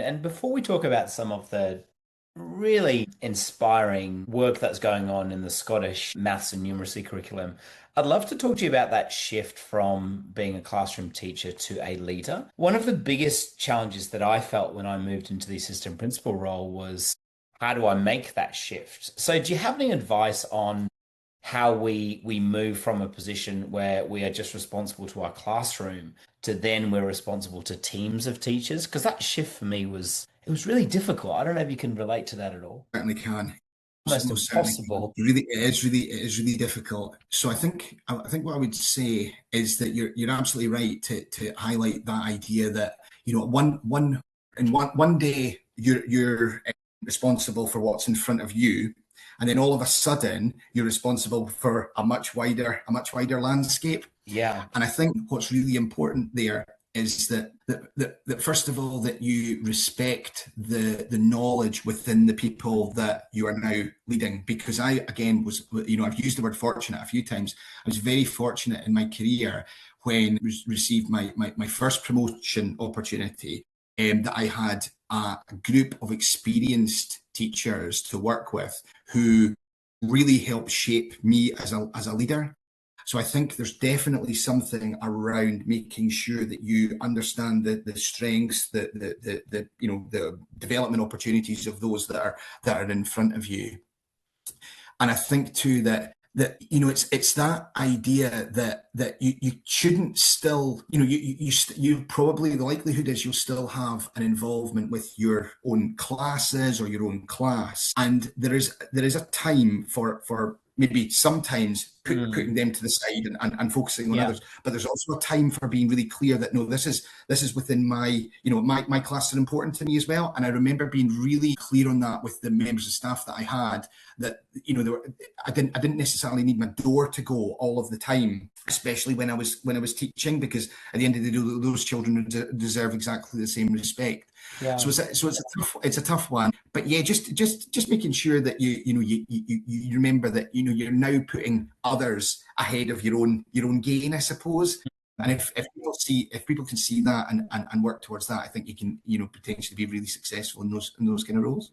And before we talk about some of the really inspiring work that's going on in the Scottish maths and numeracy curriculum, I'd love to talk to you about that shift from being a classroom teacher to a leader. One of the biggest challenges that I felt when I moved into the assistant principal role was how do I make that shift? So, do you have any advice on how we move from a position where we are just responsible to our classroom to then we're responsible to teams of teachers? Because that shift for me was it was really difficult. I don't know if you can relate to that at all. Certainly can. Almost Most certainly can. impossible. It is really difficult. So I think what I would say is that you're absolutely right to highlight that idea that one day you're responsible for what's in front of you, and then all of a sudden you're responsible for a much wider landscape. Yeah. And I think what's really important there is that first of all, that you respect the knowledge within the people that you are now leading. Because I, again, I've used the word fortunate a few times. I was very fortunate in my career when I received my first promotion opportunity, that I had a group of experienced teachers to work with who really helped shape me as a leader. So I think there's definitely something around making sure that you understand the strengths, the development opportunities of those that are in front of you. And I think too that it's that idea that you shouldn't still, you probably, the likelihood is you'll still have an involvement with your own classes or your own class, and there is a time for maybe sometimes putting Mm. them to the side and focusing on Yeah. others. But there's also a time for being really clear that no, this is within my class are important to me as well. And I remember being really clear on that with the members of staff that I had, that I didn't necessarily need my door to go all of the time, especially when I was teaching, because at the end of the day, those children deserve exactly the same respect. Yeah. So it's a tough one, but yeah, just making sure that you remember that you're now putting others ahead of your own gain, I suppose. And if people can see that and work towards that, I think you can potentially be really successful in those kind of roles.